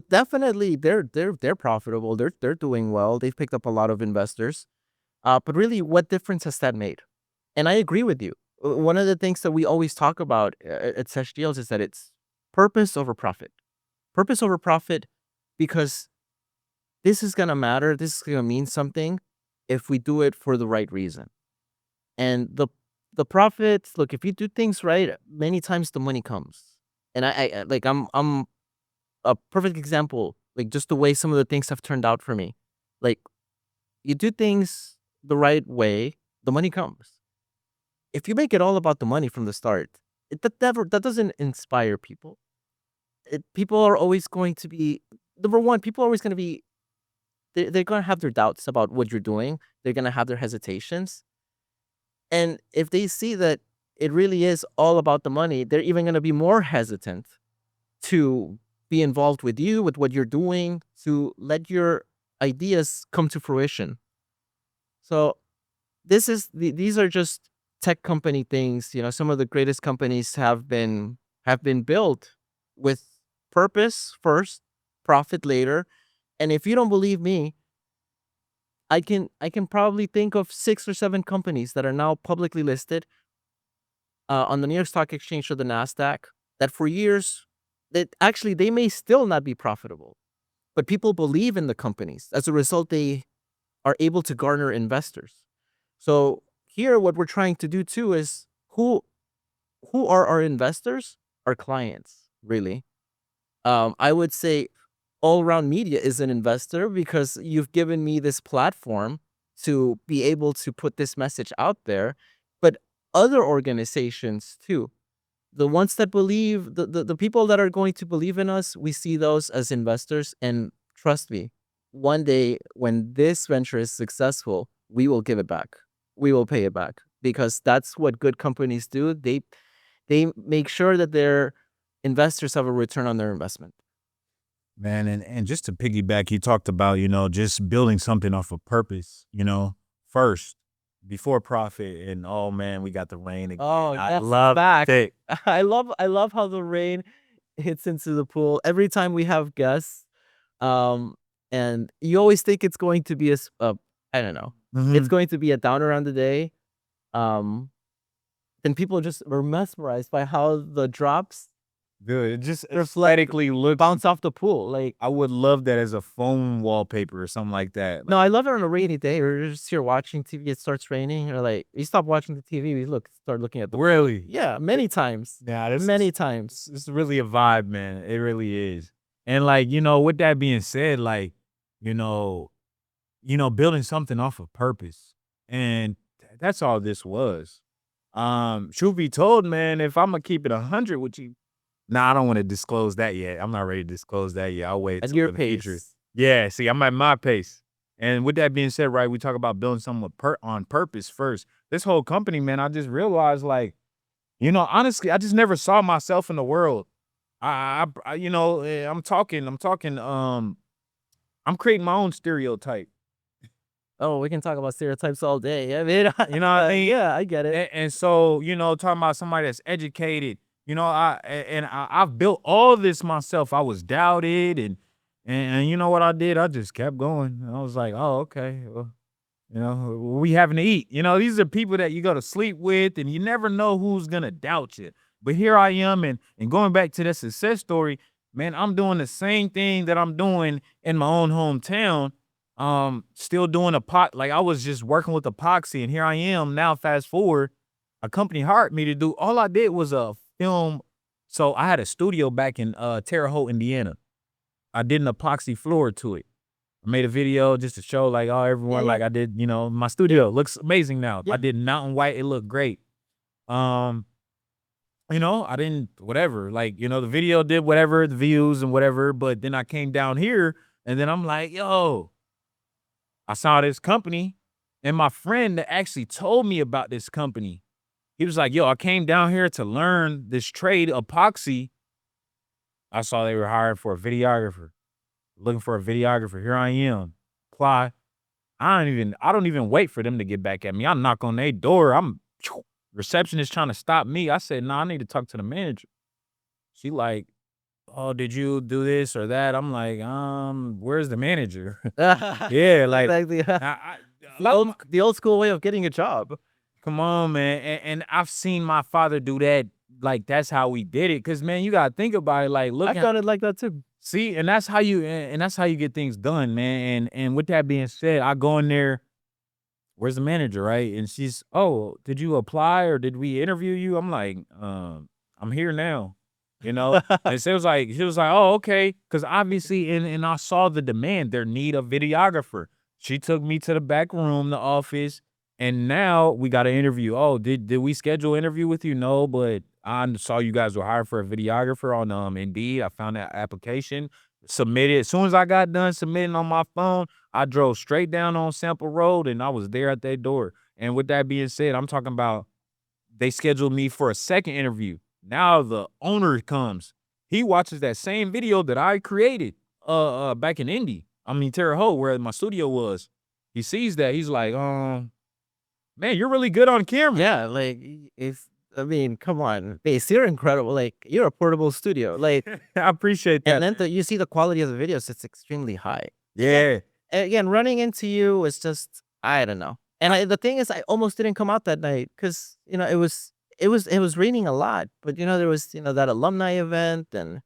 definitely they're profitable. They're doing well. They've picked up a lot of investors. But really, what difference has that made? And I agree with you. One of the things that we always talk about at CEJ Deals is that it's purpose over profit. Purpose over profit, because this is gonna matter. This is gonna mean something if we do it for the right reason. And the profits, look, if you do things right, many times the money comes. And like I'm a perfect example, like just the way some of the things have turned out for me. Like you do things the right way, the money comes. If you make it all about the money from the start, that doesn't inspire people. People are always going to be number one. People are always going to be they're going to have their doubts about what you're doing. They're going to have their hesitations, and if they see that it really is all about the money, they're even going to be more hesitant to be involved with you, with what you're doing, to let your ideas come to fruition. So these are just tech company things. Some of the greatest companies have been built with purpose first, profit later. And if you don't believe me, I can probably think of 6 or 7 companies that are now publicly listed on the New York Stock Exchange or the Nasdaq, that for years, that actually they may still not be profitable, but people believe in the companies. As a result, they are able to garner investors. So here, what we're trying to do too is who are our investors? Our clients, really. I would say all around media is an investor because you've given me this platform to be able to put this message out there. But other organizations too, the ones that believe, the people that are going to believe in us, we see those as investors. And trust me, one day when this venture is successful, we will give it back. We will pay it back because that's what good companies do. They make sure that their investors have a return on their investment. Man, and just to piggyback, you talked about, just building something off of purpose, first, before profit. And oh man, we got the rain again. Oh, I yes, love back. it. I love how the rain hits into the pool every time we have guests. Um, and you always think it's going to be I don't know, it's Mhm. going to be a downer on the day. Um, then people just were mesmerized by how the drops Dude, it just reflect, aesthetically looks. bounce off the pool. Like, I would love that as a phone wallpaper or something like that. no, I love it on a rainy day. We're just here watching TV. It starts raining, or like you stop watching the TV. We start looking at the Really? yeah, many times, Yeah, this many times. it's really a vibe, man. It really is. And like, with that being said, like, you know, building something off of purpose. And that's all this was. Truth be told, man, if I'm gonna keep it 100 with you, nah, I don't want to disclose that yet. I'm not ready to disclose that yet. I'll wait At till your for the future. pace. Yeah, see, I'm at my pace. And with that being said, right, we talk about building something on purpose first. This whole company, man, I just realized, like, honestly, I just never saw myself in the world. I'm creating my own stereotype. Oh, we can talk about stereotypes all day. I mean, You know what I mean? yeah, I get it. And so, talking about somebody that's educated, I've built all this myself. I was doubted, and you know what I did? I just kept going. I was like, oh, okay. Well, we having to eat. These are people that you go to sleep with, and you never know who's gonna doubt you. But here I am, and going back to the success story, man, I'm doing the same thing that I'm doing in my own hometown. Still doing like I was just working with epoxy, and here I am now. Fast forward, a company hired me to do. All I did was a film. So I had a studio back in Terre Haute, Indiana. I did an epoxy floor to it. I made a video just to show like, oh, Yeah, everyone, yeah, like I did, my studio looks amazing now. I yeah. did mountain white, it looked great. Um, I didn't whatever, like, the video did whatever, the views and whatever, but then I came down here and then I'm like, yo, I saw this company And my friend that actually told me about this company, he was like, "Yo, I came down here to learn this trade, epoxy." I saw they were hiring for a videographer, looking for a videographer. Here I am, apply. I don't even wait for them to get back at me. I knock on their door. Receptionist trying to stop me. I said, "No, I need to talk to the manager." She like, "Oh, did you do this or that?" I'm like, where's the manager?" Yeah, like Exactly. I a lot of my The old school way of getting a job. come on, man, and I've seen my father do that, like, that's how we did it. Cause man, you gotta think about it, like, look I've at done it like that too. see, and that's how you get things done, man, and with that being said, I go in there, "Where's the manager?" Right? And she's, "Oh, did you apply or did we interview you?" I'm like, I'm here now," you know? And she was like, "Oh, okay," because obviously and I saw the demand, their need a videographer. She took me to the back room, the office, and now we got an interview. "Oh, did we schedule an interview with you?" "No, but I saw you guys were hired for a videographer on, Indeed. I found that application, submitted. As soon as I got done submitting on my phone, I drove straight down on Sample Road, and I was there at their door. And with that being said, I'm talking about they scheduled me for a second interview. Now the owner comes. He watches that same video that I created back in Indy. I mean Terre Haute, where my studio was. He sees that. He's like, man, you're really good on camera." Yeah, like if I mean, come on, Base, you're incredible. Like you're a portable studio. Like, I appreciate and that, then man. you see the quality of the videos; it's extremely high. Again, Yeah. again, running into you is just I don't know. And the thing is, I almost didn't come out that night because it was raining a lot. But there was that alumni event, and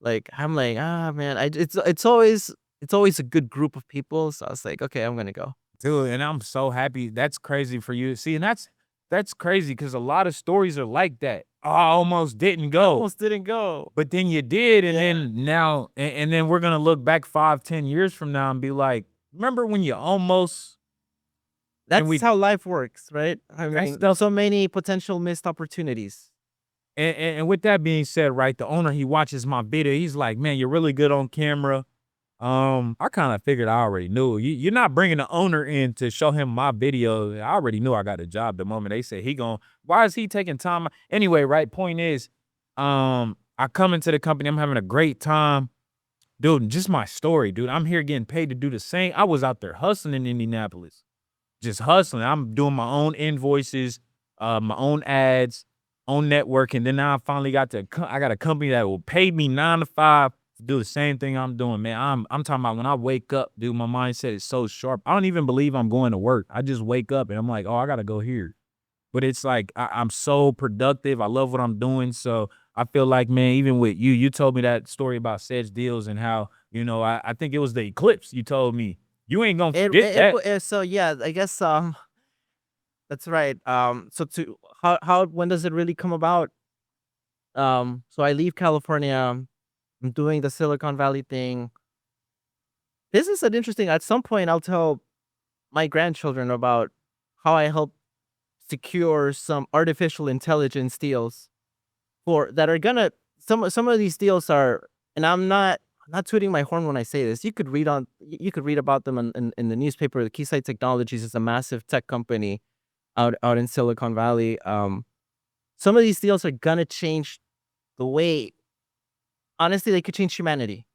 like I'm like man, it's always a good group of people. So I was like, okay, I'm gonna go. Dude, and I'm so happy. That's crazy for you. See, and that's crazy because a lot of stories are like that. "Oh, I almost didn't I go, almost didn't go. but then you did, and Yeah. then now, and then we're gonna look back 5, 10 years from now and be like, remember when you almost and That's we how life works, right? I that's mean, so many potential missed opportunities. and with that being said, right, the owner he watches my video, he's like, "Man, you're really good on camera." I kind of figured I already knew. You're not bringing the owner in to show him my video. I already knew I got a job the moment they said he gon' why is he taking time? Anyway, right, point is, I come into the company, I'm having a great time. Dude, just my story, dude. I'm here getting paid to do the same. I was out there hustling in Indianapolis, just hustling. I'm doing my own invoices, my own ads, own network, and then now I finally I got a company that will pay me 9 to 5 to do the same thing I'm doing, man. I'm talking about when I wake up, dude, my mindset is so sharp. I don't even believe I'm going to work. I just wake up and I'm like, "Oh, I gotta go here." But it's like I'm so productive. I love what I'm doing. So I feel like, man, even with you told me that story about CEJ Deals and how, I think it was the eclipse you told me. You ain't gonna It, forget it, that. so yeah, I guess that's right. So to how when does it really come about? So I leave California. I'm doing the Silicon Valley thing. This is an interesting. At some point, I'll tell my grandchildren about how I helped secure some artificial intelligence deals for that are gonna some of these deals are, and I'm not tooting my horn when I say this. You could read about them in the newspaper. The Keysight Technologies is a massive tech company out in Silicon Valley. Some of these deals are gonna change the way. Honestly, they could change humanity.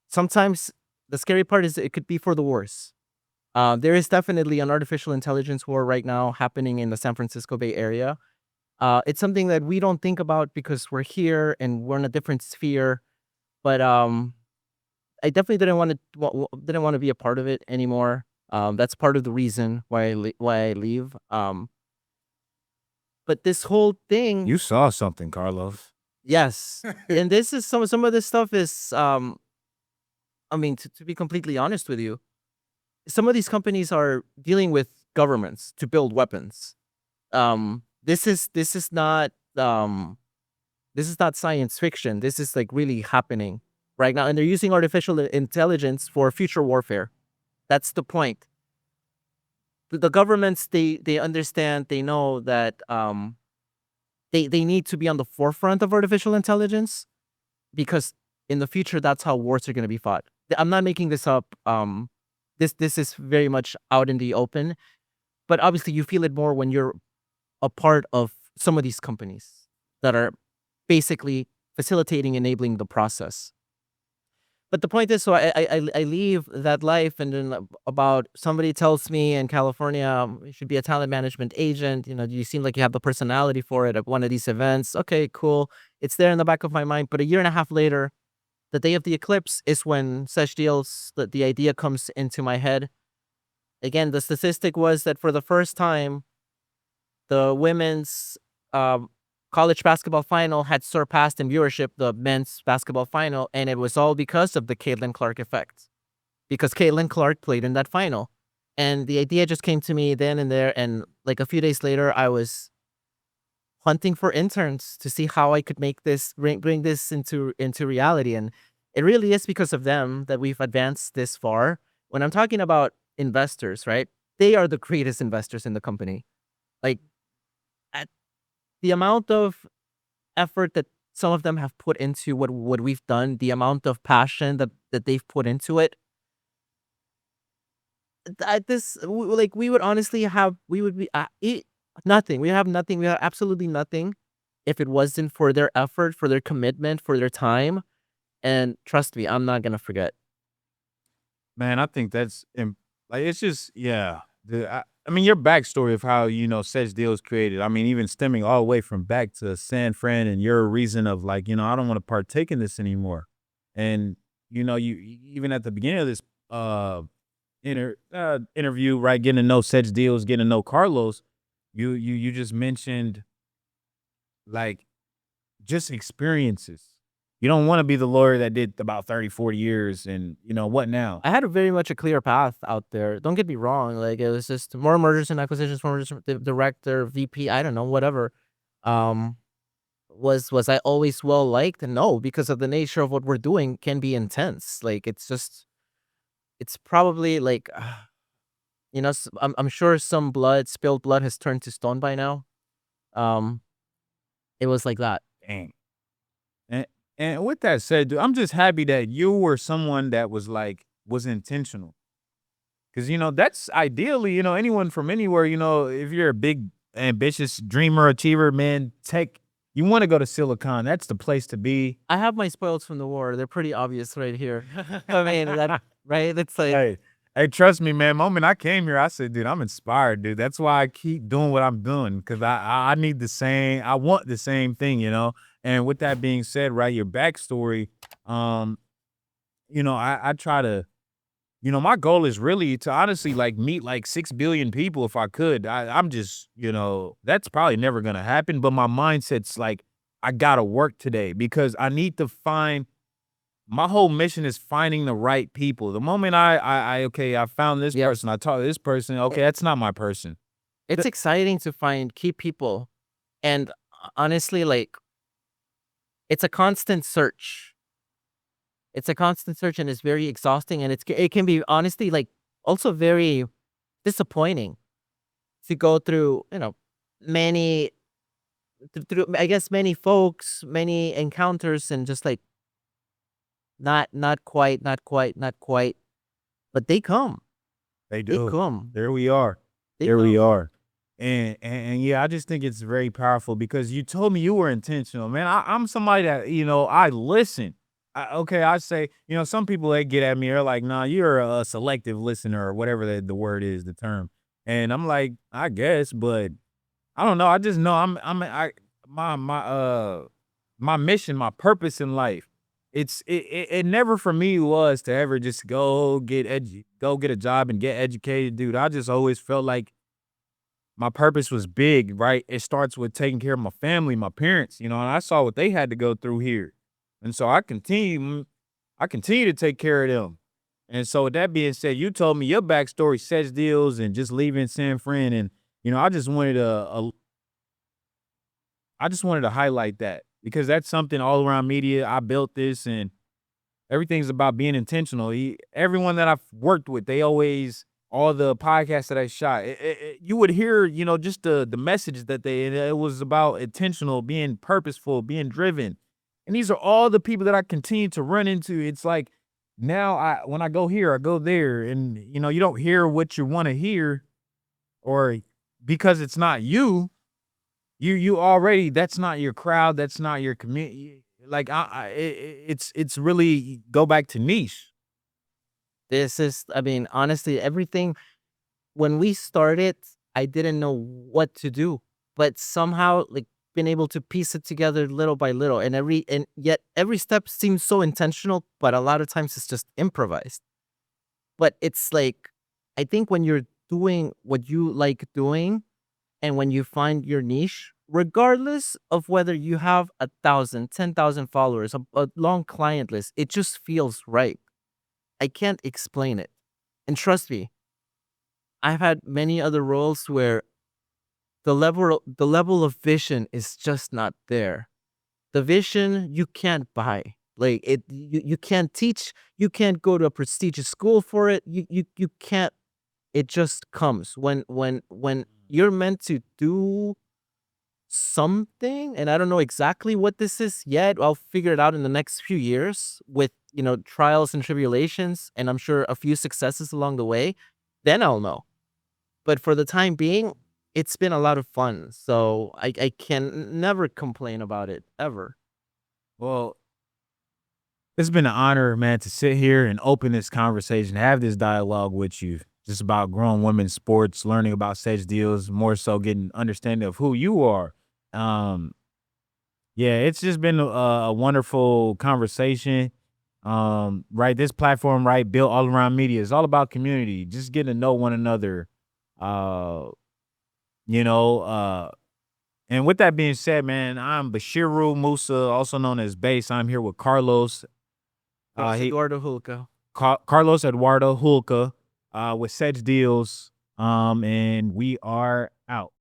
Sometimes the scary part is it could be for the worse. There is definitely an artificial intelligence war right now happening in the San Francisco Bay Area. It's something that we don't think about because we're here and we're in a different sphere. But I definitely didn't want to be a part of it anymore. That's part of the reason why I leave. But this whole thing, You saw something, Carlos. yes, and this is some of this stuff is. I mean, to be completely honest with you, some of these companies are dealing with governments to build weapons. This is not science fiction. This is like really happening right now, and they're using artificial intelligence for future warfare. That's the point. The governments, they understand, they know that they need to be on the forefront of artificial intelligence because in the future that's how wars are going to be fought. I'm not making this up. This is very much out in the open. but obviously you feel it more when you're a part of some of these companies that are basically facilitating, enabling the process. But the point is, so I leave that life, and then about somebody tells me in California, you should be a talent management agent. You know, you seem like you have the personality for it at one of these events. Okay, cool. It's there in the back of my mind. But a year and a half later, the day of the eclipse is when CEJ Deals, the idea comes into my head. Again, the statistic was that for the first time, the women's um, college basketball final had surpassed in viewership the men's basketball final, and it was all because of the Caitlin Clark effect. Because Caitlin Clark played in that final, and the idea just came to me then and there. And like a few days later, I was hunting for interns to see how I could make this bring this into reality. And it really is because of them that we've advanced this far. When I'm talking about investors, right? They are the greatest investors in the company. Like at the amount of effort that some of them have put into what we've done, the amount of passion that they've put into it, at this like we would honestly have we would be nothing. We have nothing. We have absolutely nothing if it wasn't for their effort, for their commitment, for their time. And trust me, I'm not gonna forget. Man, I think like it's just yeah. I mean, your backstory of how Sedge Deals created. I mean, even stemming all the way from back to San Fran, and your reason of like, I don't want to partake in this anymore. And even at the beginning of this uh interview, right, getting to know Sedge Deals, getting to know Carlos, you just mentioned like just experiences. You don't want to be the lawyer that did about 30, 40 years and what now? I had a very much a clear path out there. Don't get me wrong. Like it was just more mergers and acquisitions, more mergers, director, VP, I don't know, whatever. Um, was I always well liked? No, because of the nature of what we're doing can be intense. Like it's just it's probably like I'm sure some spilled blood has turned to stone by now. Um, it was like that. Dang. And and with that said, dude, I'm just happy that you were someone that was intentional. Cause that's ideally, anyone from anywhere, if you're a big ambitious dreamer, achiever, man, you want to go to Silicon. That's the place to be. I have my spoils from the war. They're pretty obvious right here. I mean that right? It's like Hey, hey, trust me, man. Moment I came here, I said, dude, I'm inspired, dude. That's why I keep doing what I'm doing. Cause I need I want the same thing. And with that being said, right, your backstory, um, I try to my goal is really to honestly like meet like 6 billion people if I could. I'm just, that's probably never gonna happen. But my mindset's like, I gotta work today because I need to find my whole mission is finding the right people. The moment okay, I found this yep. person, I talked to this person, okay, that's not my person. It's exciting to find key people, and honestly, like it's a constant search. It's a constant search, and it's very exhausting, and it can be honestly like also very disappointing to go through. Many through I guess many folks, many encounters, and just like not quite, not quite, not quite, but they come, They they do. come, There we are. they There we come. are. And yeah, I just think it's very powerful because you told me you were intentional, man. I'm somebody that, I listen. Okay, I say, some people they get at me, they're like, nah, you're a selective listener or whatever the word is, the term. And I'm like, I guess, but I don't know. I just know my mission, my purpose in life. It never for me was to ever just go get a job and get educated, dude. I just always felt like my purpose was big, right? It starts with taking care of my family, my parents, and I saw what they had to go through here. And so I continue to take care of them. And so with that being said, you told me your backstory, sets deals and just leaving San Fran. And, I just wanted I just wanted to highlight that because that's something all around media. I built this and everything's about being intentional. Everyone that I've worked with, they always all the podcasts that I shot, you would hear, just the message that it was about intentional, being purposeful, being driven, and these are all the people that I continue to run into. It's like now when I go here, I go there, and you don't hear what you want to hear, or because it's not you, you already, that's not your crowd, that's not your community. Like it's really go back to niche. This is, I mean, honestly, everything when we started, I didn't know what to do, but somehow, like, been able to piece it together little by little, and yet every step seems so intentional, but a lot of times it's just improvised. But it's like, I think when you're doing what you like doing, and when you find your niche, regardless of whether you have 1,000, 10,000 followers, a long client list, it just feels right. I can't explain it. And trust me, I've had many other roles where the level of vision is just not there. The vision you can't buy. Like you can't teach, you can't go to a prestigious school for it. You can't, it just comes when you're meant to do something, and I don't know exactly what this is yet. I'll figure it out in the next few years with, trials and tribulations, and I'm sure a few successes along the way. Then I'll know. But for the time being, it's been a lot of fun. So I can never complain about it ever. Well, it's been an honor, man, to sit here and open this conversation, have this dialogue with you, just about grown women's sports, learning about CEJ Deals, more so getting understanding of who you are. Um, yeah, it's just been a wonderful conversation. Right, this platform, right, built all around media, is all about community, just getting to know one another. Uh, you know, and with that being said, man, I'm Baserou Moussa, also known as Base. I'm here with Carlos. Carlos He Eduardo Julca. Carlos Eduardo Julca with CEJ Deals. And we are out.